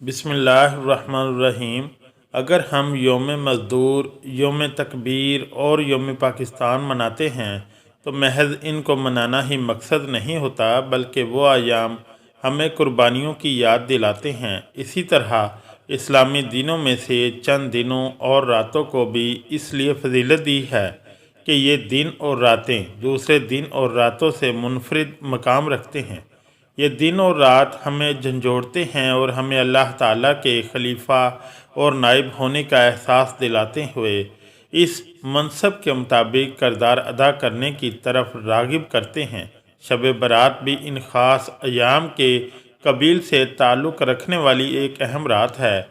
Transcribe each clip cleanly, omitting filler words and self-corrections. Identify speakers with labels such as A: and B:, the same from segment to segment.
A: بسم اللہ الرحمن الرحیم۔ اگر ہم یوم مزدور، یوم تکبیر اور یوم پاکستان مناتے ہیں تو محض ان کو منانا ہی مقصد نہیں ہوتا، بلکہ وہ ایام ہمیں قربانیوں کی یاد دلاتے ہیں۔ اسی طرح اسلامی دنوں میں سے چند دنوں اور راتوں کو بھی اس لیے فضیلت دی ہے کہ یہ دن اور راتیں دوسرے دن اور راتوں سے منفرد مقام رکھتے ہیں۔ یہ دن اور رات ہمیں جھنجھوڑتے ہیں اور ہمیں اللہ تعالیٰ کے خلیفہ اور نائب ہونے کا احساس دلاتے ہوئے اس منصب کے مطابق کردار ادا کرنے کی طرف راغب کرتے ہیں۔ شب برات بھی ان خاص ایام کے قبیل سے تعلق رکھنے والی ایک اہم رات ہے۔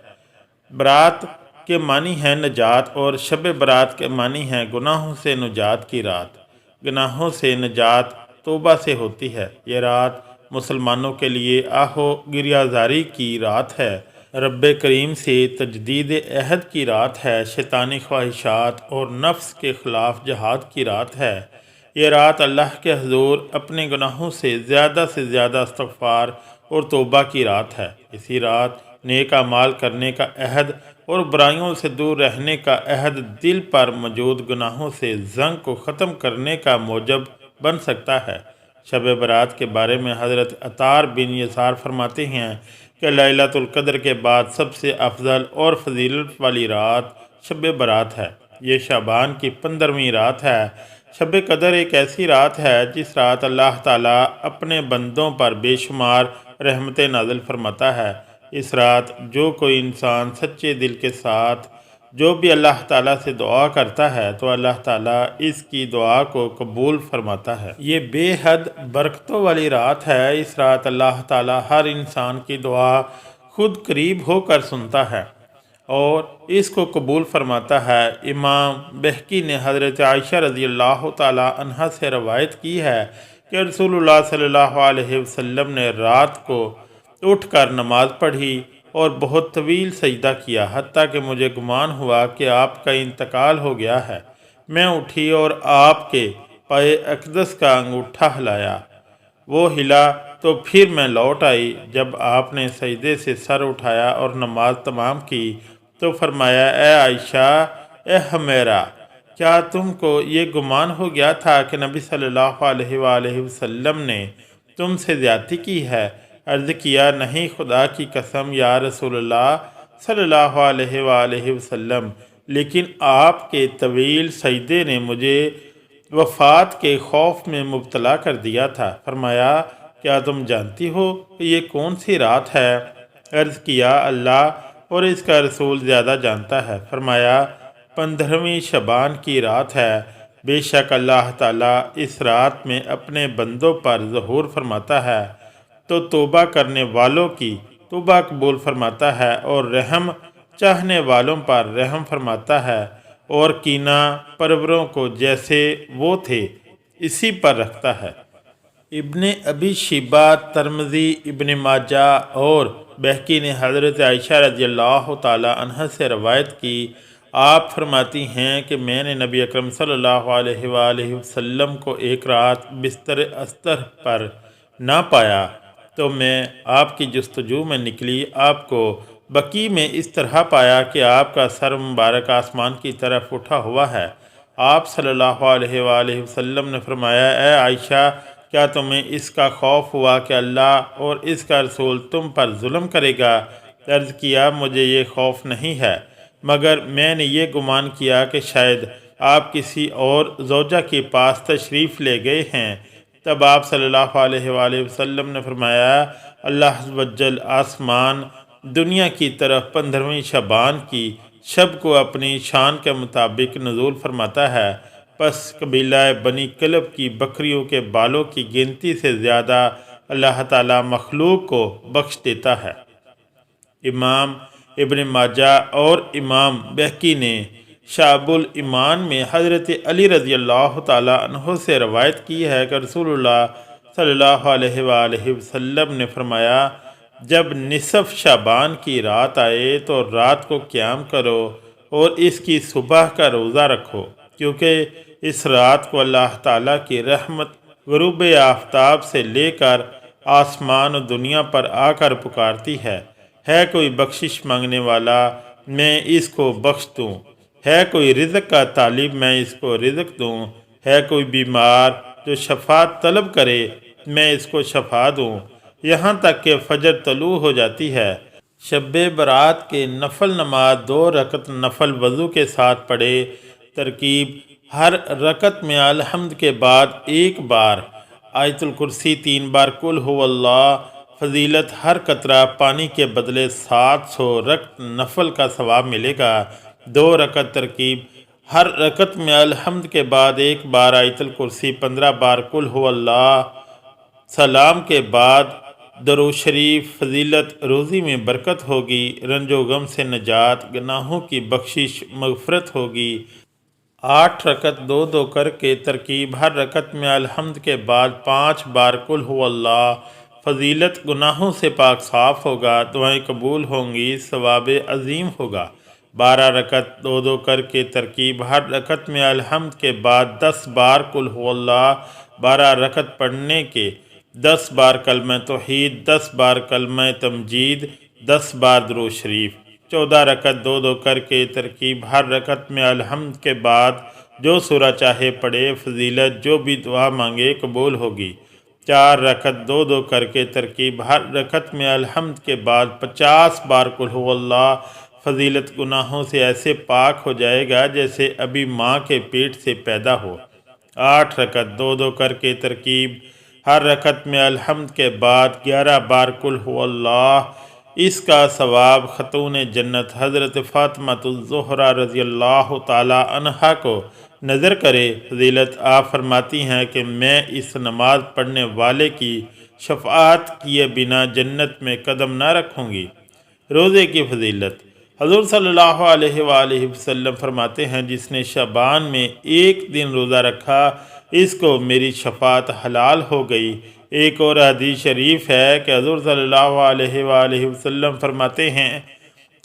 A: برات کے معنی ہے نجات اور شب برات کے معنی ہے گناہوں سے نجات کی رات۔ گناہوں سے نجات توبہ سے ہوتی ہے۔ یہ رات مسلمانوں کے لیے آہ و گریازاری کی رات ہے، رب کریم سے تجدید عہد کی رات ہے، شیطانی خواہشات اور نفس کے خلاف جہاد کی رات ہے۔ یہ رات اللہ کے حضور اپنے گناہوں سے زیادہ استغفار اور توبہ کی رات ہے۔ اسی رات نیک اعمال کرنے کا عہد اور برائیوں سے دور رہنے کا عہد دل پر موجود گناہوں سے زنگ کو ختم کرنے کا موجب بن سکتا ہے۔ شب برات کے بارے میں حضرت عطار بن یسار فرماتے ہیں کہ لیلۃ القدر کے بعد سب سے افضل اور فضیلت والی رات شب برات ہے۔ یہ شعبان کی 15ویں رات ہے۔ شب قدر ایک ایسی رات ہے جس رات اللہ تعالیٰ اپنے بندوں پر بے شمار رحمتیں نازل فرماتا ہے۔ اس رات جو کوئی انسان سچے دل کے ساتھ جو بھی اللہ تعالیٰ سے دعا کرتا ہے تو اللہ تعالیٰ اس کی دعا کو قبول فرماتا ہے۔ یہ بے حد برکتوں والی رات ہے۔ اس رات اللہ تعالیٰ ہر انسان کی دعا خود قریب ہو کر سنتا ہے اور اس کو قبول فرماتا ہے۔ امام بہقی نے حضرت عائشہ رضی اللہ تعالیٰ عنہا سے روایت کی ہے کہ رسول اللہ صلی اللہ علیہ وسلم نے رات کو اٹھ کر نماز پڑھی اور بہت طویل سجدہ کیا، حتیٰ کہ مجھے گمان ہوا کہ آپ کا انتقال ہو گیا ہے۔ میں اٹھی اور آپ کے پائے اقدس کا انگوٹھا ہلایا، وہ ہلا تو پھر میں لوٹ آئی۔ جب آپ نے سجدے سے سر اٹھایا اور نماز تمام کی تو فرمایا، اے عائشہ، اے حمیرہ، کیا تم کو یہ گمان ہو گیا تھا کہ نبی صلی اللہ علیہ وآلہ وسلم نے تم سے زیادتی کی ہے؟ عرض کیا، نہیں خدا کی قسم یا رسول اللہ صلی اللہ علیہ وآلہ وسلم، لیکن آپ کے طویل سجدے نے مجھے وفات کے خوف میں مبتلا کر دیا تھا۔ فرمایا، کیا تم جانتی ہو کہ یہ کون سی رات ہے؟ عرض کیا، اللہ اور اس کا رسول زیادہ جانتا ہے۔ فرمایا، 15ویں شعبان کی رات ہے۔ بے شک اللہ تعالیٰ اس رات میں اپنے بندوں پر ظہور فرماتا ہے تو توبہ کرنے والوں کی توبہ قبول فرماتا ہے اور رحم چاہنے والوں پر رحم فرماتا ہے اور کینہ پروروں کو جیسے وہ تھے اسی پر رکھتا ہے۔ ابن ابی شیبہ، ترمذی، ابن ماجہ اور بہقی نے حضرت عائشہ رضی اللہ تعالی عنہ سے روایت کی۔ آپ فرماتی ہیں کہ میں نے نبی اکرم صلی اللہ علیہ وآلہ وسلم کو ایک رات بستر استر پر نہ پایا تو میں آپ کی جستجو میں نکلی، آپ کو بقیع میں اس طرح پایا کہ آپ کا سر مبارک آسمان کی طرف اٹھا ہوا ہے۔ آپ صلی اللہ علیہ وآلہ وسلم نے فرمایا، اے عائشہ، کیا تمہیں اس کا خوف ہوا کہ اللہ اور اس کا رسول تم پر ظلم کرے گا؟ عرض کیا، مجھے یہ خوف نہیں ہے، مگر میں نے یہ گمان کیا کہ شاید آپ کسی اور زوجہ کے پاس تشریف لے گئے ہیں۔ تب آپ صلی اللہ علیہ وآلہ وسلم نے فرمایا، اللہ عز و جل آسمان دنیا کی طرف 15ویں شعبان کی شب کو اپنی شان کے مطابق نزول فرماتا ہے، پس قبیلہ بنی کلب کی بکریوں کے بالوں کی گنتی سے زیادہ اللہ تعالیٰ مخلوق کو بخش دیتا ہے۔ امام ابن ماجہ اور امام بہقی نے شعب الایمان میں حضرت علی رضی اللہ تعالیٰ عنہ سے روایت کی ہے کہ رسول اللہ صلی اللہ علیہ وآلہ وسلم نے فرمایا، جب نصف شعبان کی رات آئے تو رات کو قیام کرو اور اس کی صبح کا روزہ رکھو، کیونکہ اس رات کو اللہ تعالیٰ کی رحمت غروب آفتاب سے لے کر آسمان و دنیا پر آ کر پکارتی ہے، ہے کوئی بخشش مانگنے والا میں اس کو بخش دوں، ہے کوئی رزق کا طالب میں اس کو رزق دوں، ہے کوئی بیمار جو شفاعت طلب کرے میں اس کو شفا دوں، یہاں تک کہ فجر طلوع ہو جاتی ہے۔ شب برات کے نفل نماز 2 رکعت نفل وضو کے ساتھ پڑھے۔ ترکیب: ہر رکعت میں الحمد کے بعد 1 بار آیت الکرسی، 3 بار قل هو اللہ۔ فضیلت: ہر قطرہ پانی کے بدلے 700 رکعت نفل کا ثواب ملے گا۔ 2 رکعت ترکیب: ہر رکعت میں الحمد کے بعد 1 بار آیت الکرسی، 15 بار قل هو اللہ۔ سلام کے بعد درود شریف۔ فضیلت: روزی میں برکت ہوگی، رنج و غم سے نجات، گناہوں کی بخشش، مغفرت ہوگی۔ 8 رکعت 2 کر کے ترکیب: ہر رکعت میں الحمد کے بعد 5 بار قل هو اللہ۔ فضیلت: گناہوں سے پاک صاف ہوگا، دعائیں قبول ہوں گی، ثواب عظیم ہوگا۔ 12 رکعت 2 کر کے ترکیب: ہر رکعت میں الحمد کے بعد 10 بار قل هو اللہ۔ 12 رکعت پڑھنے کے 10 بار کلمہ توحید، 10 بار کلمہ تمجید، 10 بار درود شریف۔ 14 رکعت 2 کر کے ترکیب: ہر رکعت میں الحمد کے بعد جو سورہ چاہے پڑھے۔ فضیلت: جو بھی دعا مانگے قبول ہوگی۔ 4 رکعت 2 کر کے ترکیب: ہر رکعت میں الحمد کے بعد 50 بار قل هو اللہ۔ فضیلت: گناہوں سے ایسے پاک ہو جائے گا جیسے ابھی ماں کے پیٹ سے پیدا ہو۔ 8 رکعت 2 کر کے ترکیب: ہر رکعت میں الحمد کے بعد 11 بار قل هو اللہ۔ اس کا ثواب خاتون جنت حضرت فاطمہ الزہرا رضی اللہ تعالی عنہا کو نظر کرے۔ فضیلت: آپ فرماتی ہیں کہ میں اس نماز پڑھنے والے کی شفاعت کیے بنا جنت میں قدم نہ رکھوں گی۔ روزے کی فضیلت: حضور صلی اللہ علیہ وآلہ وسلم فرماتے ہیں جس نے شعبان میں 1 دن روزہ رکھا اس کو میری شفاعت حلال ہو گئی۔ ایک اور حدیث شریف ہے کہ حضور صلی اللہ علیہ وآلہ وسلم فرماتے ہیں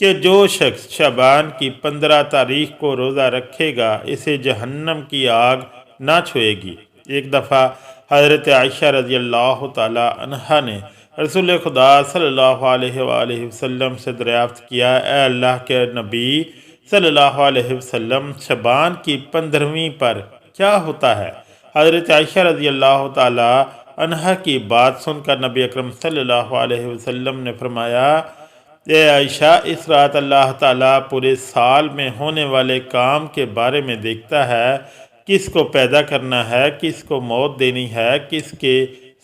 A: کہ جو شخص شعبان کی 15 تاریخ کو روزہ رکھے گا اسے جہنم کی آگ نہ چھوئے گی۔ ایک دفعہ حضرت عائشہ رضی اللہ تعالی عنہا نے رسول خدا صلی اللہ علیہ وآلہ وسلم سے دریافت کیا، اے اللہ کے نبی صلی اللہ علیہ وسلم، شعبان کی 15ویں پر کیا ہوتا ہے؟ حضرت عائشہ رضی اللہ تعالی عنہا کی بات سن کر نبی اکرم صلی اللہ علیہ وسلم نے فرمایا، اے عائشہ، اس رات اللہ تعالیٰ پورے سال میں ہونے والے کام کے بارے میں دیکھتا ہے، کس کو پیدا کرنا ہے، کس کو موت دینی ہے، کس کے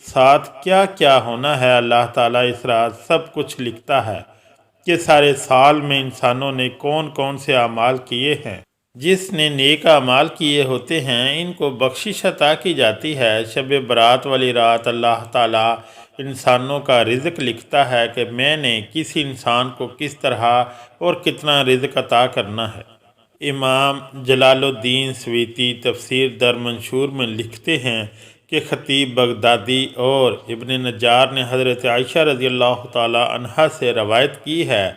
A: ساتھ کیا کیا ہونا ہے۔ اللہ تعالیٰ اس رات سب کچھ لکھتا ہے کہ سارے سال میں انسانوں نے کون کون سے اعمال کیے ہیں۔ جس نے نیک اعمال کیے ہوتے ہیں ان کو بخشش عطا کی جاتی ہے۔ شب برات والی رات اللہ تعالیٰ انسانوں کا رزق لکھتا ہے کہ میں نے کسی انسان کو کس طرح اور کتنا رزق عطا کرنا ہے۔ امام جلال الدین سویتی تفسیر در منشور میں لکھتے ہیں کہ خطیب بغدادی اور ابن نجار نے حضرت عائشہ رضی اللہ تعالی عنہا سے روایت کی ہے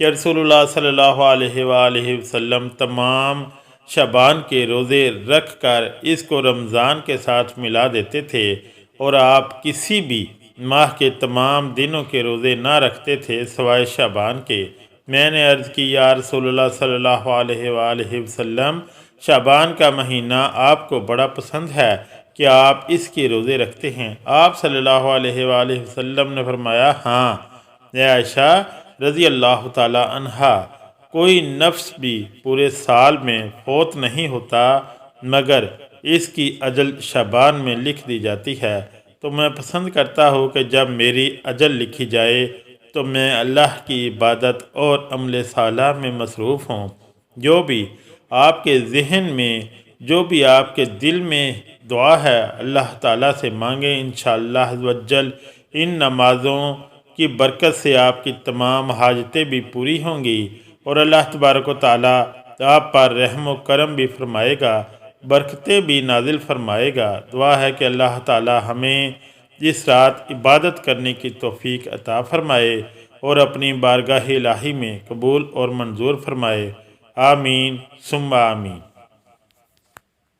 A: کہ رسول اللہ صلی اللہ علیہ وآلہ وسلم تمام شعبان کے روزے رکھ کر اس کو رمضان کے ساتھ ملا دیتے تھے، اور آپ کسی بھی ماہ کے تمام دنوں کے روزے نہ رکھتے تھے سوائے شعبان کے۔ میں نے عرض کی، یا رسول اللہ صلی اللہ علیہ وآلہ وسلم، شعبان کا مہینہ آپ کو بڑا پسند ہے، کیا آپ اس کے روزے رکھتے ہیں؟ آپ صلی اللہ علیہ وآلہ وسلم نے فرمایا، ہاں۔ اے عائشہ رضی اللہ تعالی عنہا، کوئی نفس بھی پورے سال میں فوت نہیں ہوتا مگر اس کی اجل شعبان میں لکھ دی جاتی ہے، تو میں پسند کرتا ہوں کہ جب میری اجل لکھی جائے تو میں اللہ کی عبادت اور عمل صالح میں مصروف ہوں۔ جو بھی آپ کے ذہن میں، جو بھی آپ کے دل میں دعا ہے اللہ تعالیٰ سے مانگیں، انشاءاللہ عز و جل ان نمازوں کی برکت سے آپ کی تمام حاجتیں بھی پوری ہوں گی اور اللہ تبارک و تعالیٰ آپ پر رحم و کرم بھی فرمائے گا، برکتیں بھی نازل فرمائے گا۔ دعا ہے کہ اللہ تعالیٰ ہمیں اس رات عبادت کرنے کی توفیق عطا فرمائے اور اپنی بارگاہ الہی میں قبول اور منظور فرمائے۔ آمین ثم آمین۔